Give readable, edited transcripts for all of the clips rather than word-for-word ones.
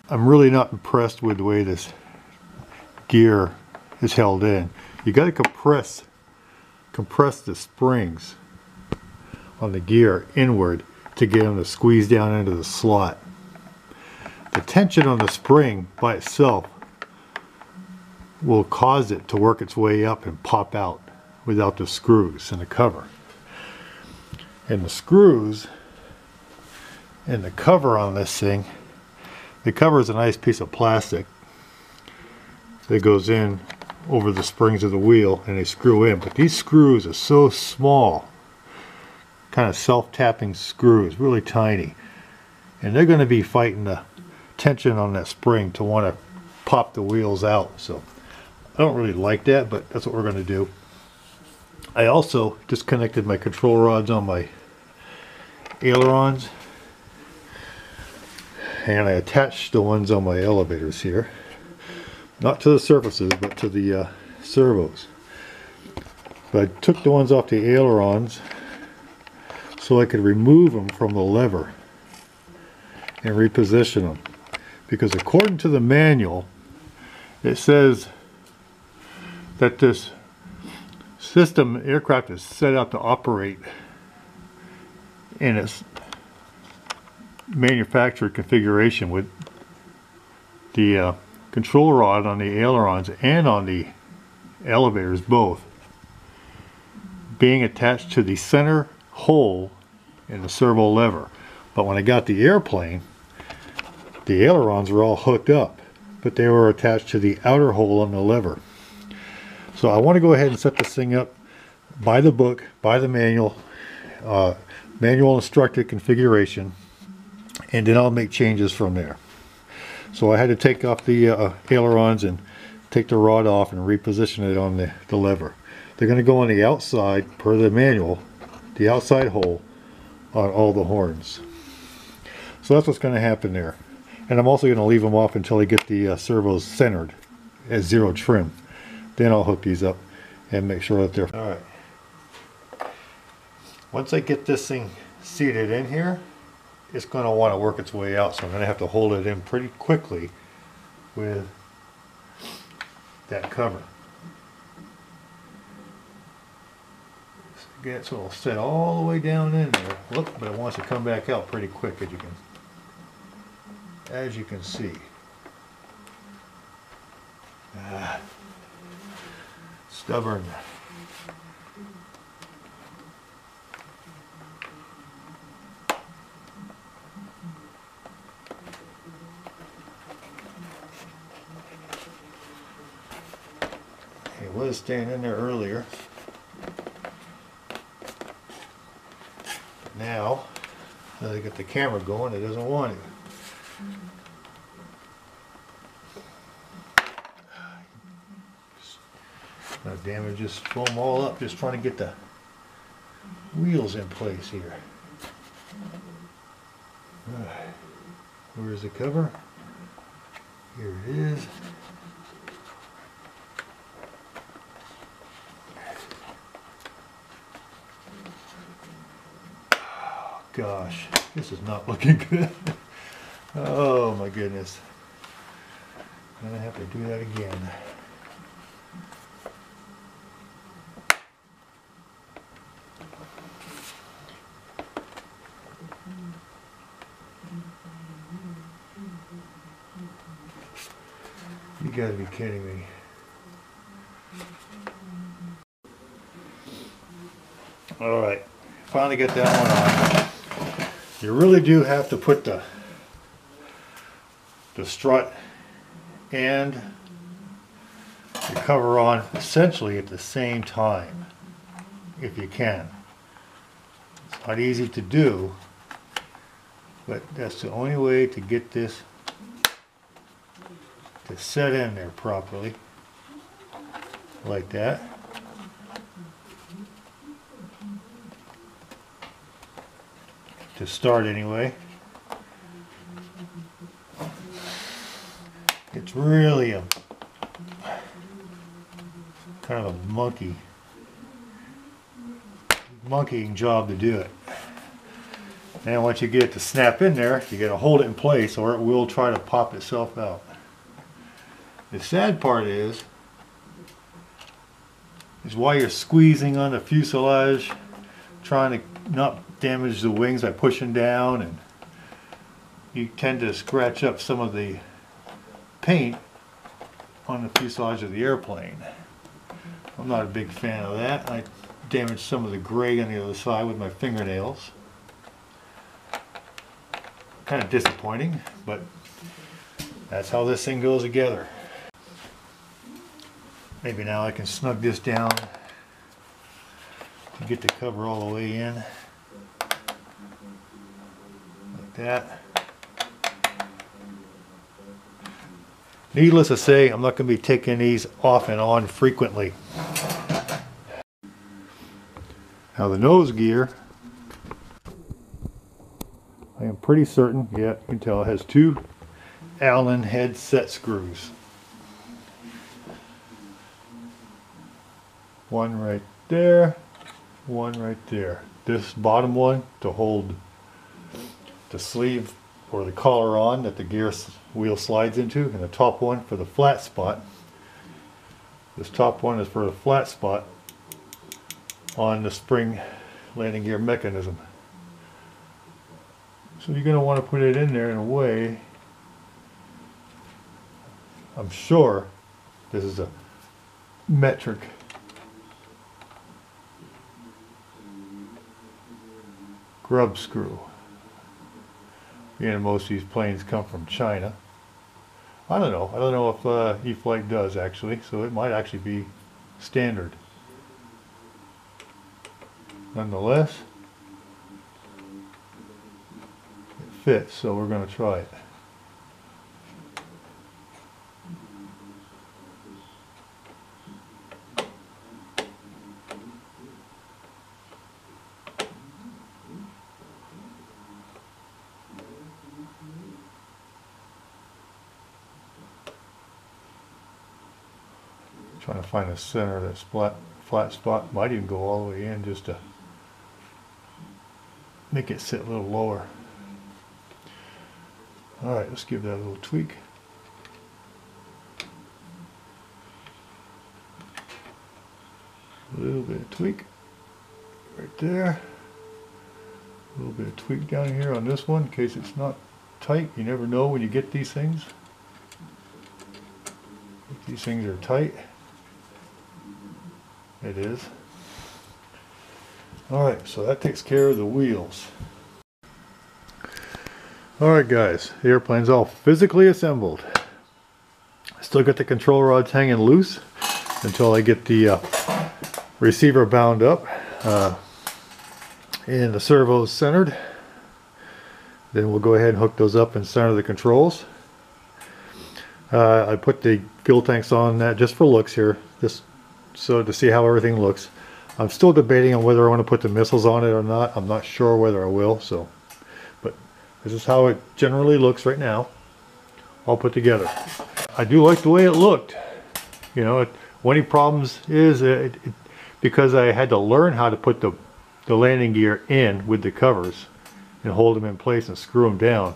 I'm really not impressed with the way this gear is held in. You got to compress the springs on the gear inward to get them to squeeze down into the slot. The tension on the spring by itself will cause it to work its way up and pop out without the screws and the cover. And the screws and the cover on this thing, the cover is a nice piece of plastic that goes in over the springs of the wheel and they screw in. But these screws are so small, kind of self-tapping screws, really tiny. And they're going to be fighting the tension on that spring to want to pop the wheels out. So I don't really like that, but that's what we're going to do. I also disconnected my control rods on my ailerons, and I attached the ones on my elevators here, not to the surfaces but to the servos. But I took the ones off the ailerons so I could remove them from the lever and reposition them, because according to the manual it says that this system aircraft is set up to operate in its manufactured configuration with the control rod on the ailerons and on the elevators both being attached to the center hole in the servo lever. But when I got the airplane, the ailerons were all hooked up, but they were attached to the outer hole on the lever. So I want to go ahead and set this thing up by the book, by the manual, manual instructed configuration, and then I'll make changes from there. So I had to take off the ailerons and take the rod off and reposition it on the lever. They're going to go on the outside, per the manual, the outside hole on all the horns. So that's what's going to happen there. And I'm also going to leave them off until I get the servos centered at 0 trim. Then I'll hook these up and make sure that they're... Alright. Once I get this thing seated in here, it's going to want to work its way out. So I'm going to have to hold it in pretty quickly with that cover. So it'll set all the way down in there. Look, but it wants to come back out pretty quick, as you can see. Stubborn. It was staying in there earlier. But now that I got the camera going, it doesn't want it. Now damage this foam all up just trying to get the wheels in place here. Where's the cover? Here it is. Oh gosh, this is not looking good. Oh my goodness. I'm gonna have to do that again. You gotta be kidding me. Alright, finally get that one on. You really do have to put the strut and the cover on essentially at the same time, if you can. It's not easy to do, but that's the only way to get this to set in there properly, like that. To start anyway. It's really a kind of a monkeying job to do it. And once you get it to snap in there, you got to hold it in place or it will try to pop itself out. The sad part is while you're squeezing on the fuselage, trying to not damage the wings by pushing down, and you tend to scratch up some of the paint on the fuselage of the airplane. I'm not a big fan of that. I damaged some of the gray on the other side with my fingernails. Kind of disappointing, but that's how this thing goes together. Maybe now I can snug this down to get the cover all the way in. Like that. Needless to say, I'm not going to be taking these off and on frequently. Now the nose gear, I am pretty certain, yeah, you can tell it has two Allen head set screws. One right there, one right there. This bottom one to hold the sleeve or the collar on that the gear wheel slides into, and the top one for the flat spot. This top one is for the flat spot on the spring landing gear mechanism. So you're going to want to put it in there in a way, I'm sure this is a metric grub screw. Again, most of these planes come from China. I don't know if E-Flite does actually, so it might actually be standard. Nonetheless, it fits, so we're going to try it. Trying to find the center of that flat spot. Might even go all the way in just to make it sit a little lower. Alright, let's give that a little tweak. A little bit of tweak right there. A little bit of tweak down here on this one in case it's not tight. You never know when you get these things. If these things are tight. It is. Alright, so that takes care of the wheels. Alright guys, the airplane's all physically assembled. Still got the control rods hanging loose until I get the receiver bound up and the servos centered. Then we'll go ahead and hook those up and center the controls. I put the fuel tanks on that just for looks here, just so to see how everything looks. I'm still debating on whether I want to put the missiles on it or not. I'm not sure whether I will, so but this is how it generally looks right now, all put together. I do like the way it looked. You know, one of the problems is because I had to learn how to put the landing gear in with the covers and hold them in place and screw them down.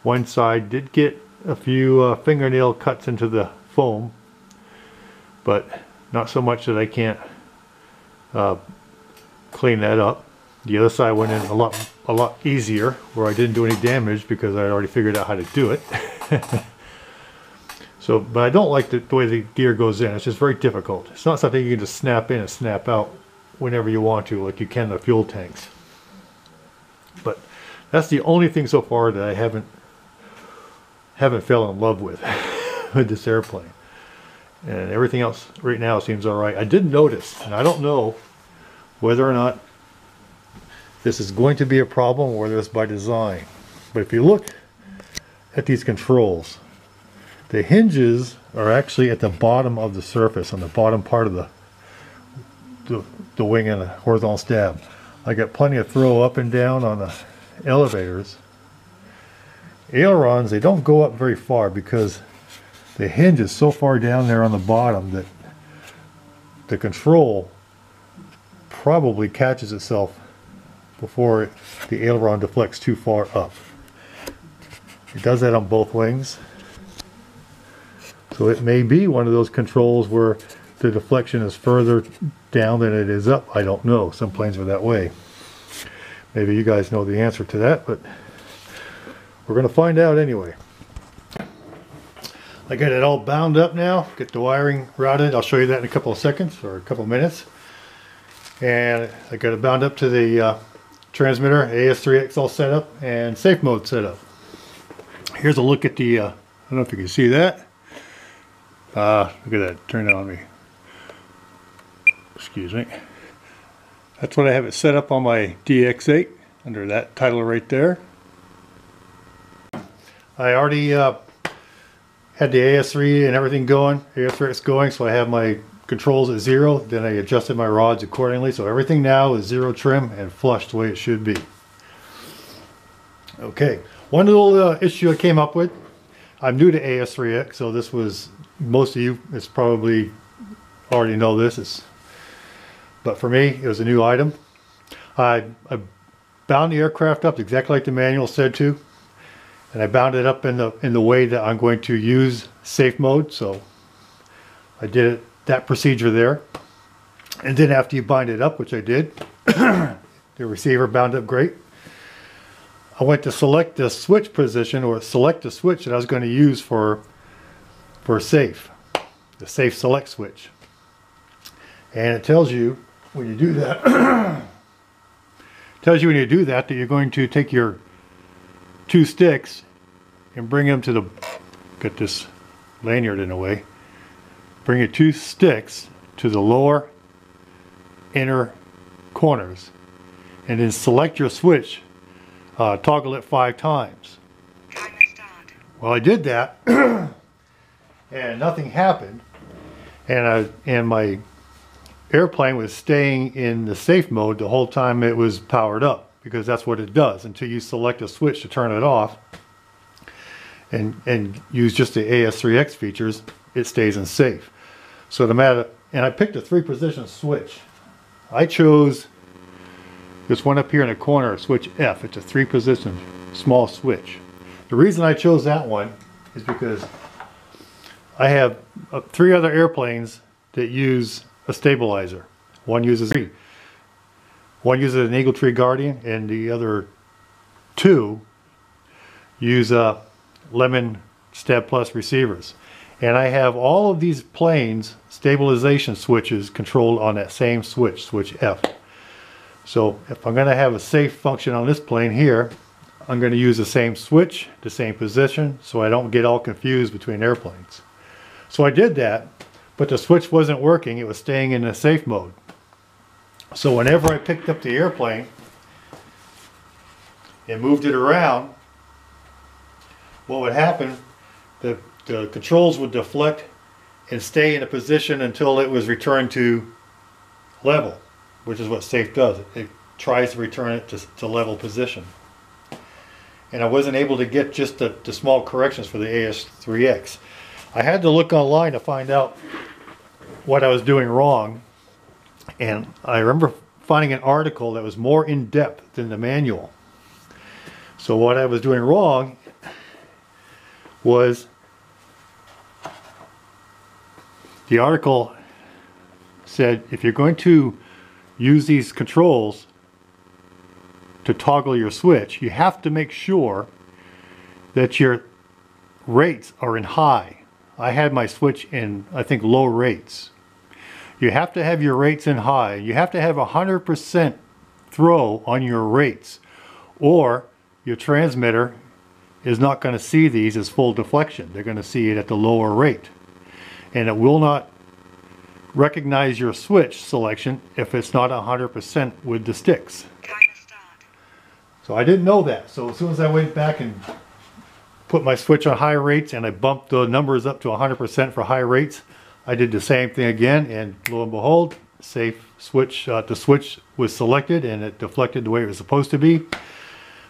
One side did get a few fingernail cuts into the foam, but not so much that I can't clean that up. The other side went in a lot easier, where I didn't do any damage because I already figured out how to do it. So, but I don't like the way the gear goes in. It's just very difficult. It's not something you can just snap in and snap out whenever you want to, like you can the fuel tanks. But that's the only thing so far that I haven't fell in love with with this airplane. And everything else right now seems alright. I did notice, and I don't know whether or not this is going to be a problem or whether it's by design, but if you look at these controls, the hinges are actually at the bottom of the surface, on the bottom part of the wing and the horizontal stab. I got plenty of throw up and down on the elevators. Ailerons, they don't go up very far because the hinge is so far down there on the bottom that the control probably catches itself before the aileron deflects too far up. It does that on both wings. So it may be one of those controls where the deflection is further down than it is up. I don't know. Some planes are that way. Maybe you guys know the answer to that, but we're going to find out anyway. I got it all bound up now. Get the wiring routed. I'll show you that in a couple of seconds or a couple of minutes. And I got it bound up to the transmitter, AS3X all set up, and safe mode set up. Here's a look at the, I don't know if you can see that. Look at that, turn it on me. Excuse me. That's what I have it set up on my DX8, under that title right there. I already had the AS3 and everything going, AS3X going, so I have my controls at 0. Then I adjusted my rods accordingly, so everything now is 0 trim and flush the way it should be. Okay, one little issue I came up with. I'm new to AS3X, so this was, most of you it's probably already know this, but for me it was a new item. I bound the aircraft up exactly like the manual said to, and I bound it up in the way that I'm going to use safe mode. So I did it, that procedure there, and then after you bind it up, which I did, the receiver bound up great. I went to select the switch position, or select the switch that I was going to use for safe, the safe select switch, and it tells you when you do that tells you when you do that that you're going to take your 2 sticks and bring them to the, get this lanyard in the way, bring your 2 sticks to the lower inner corners, and then select your switch, toggle it 5 times. Well, I did that and nothing happened, and my airplane was staying in the safe mode the whole time it was powered up, because that's what it does until you select a switch to turn it off and use just the AS3X features. It stays in safe. So the matter, and I picked a 3-position switch. I chose this one up here in the corner, switch F. It's a 3-position small switch. The reason I chose that one is because I have 3 other airplanes that use a stabilizer. One uses an Eagle Tree Guardian, and the other 2 use Lemon Stab Plus receivers. And I have all of these planes stabilization switches controlled on that same switch, switch F. So if I'm going to have a safe function on this plane here, I'm going to use the same switch, the same position, so I don't get all confused between airplanes. So I did that, but the switch wasn't working. It was staying in the safe mode. So whenever I picked up the airplane and moved it around, what would happen, the controls would deflect and stay in a position until it was returned to level, which is what safe does. It tries to return it to level position. And I wasn't able to get just the small corrections for the AS3X. I had to look online to find out what I was doing wrong, and I remember finding an article that was more in-depth than the manual. So what I was doing wrong was, the article said if you're going to use these controls to toggle your switch, you have to make sure that your rates are in high. I had my switch in, I think, low rates. You have to have your rates in high. You have to have 100% throw on your rates, or your transmitter is not going to see these as full deflection. They're going to see it at the lower rate, and it will not recognize your switch selection if it's not 100% with the sticks. So I didn't know that. So as soon as I went back and put my switch on high rates and I bumped the numbers up to 100% for high rates, I did the same thing again, and lo and behold, safe switch, the switch was selected and it deflected the way it was supposed to be.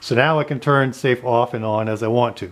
So now I can turn safe off and on as I want to.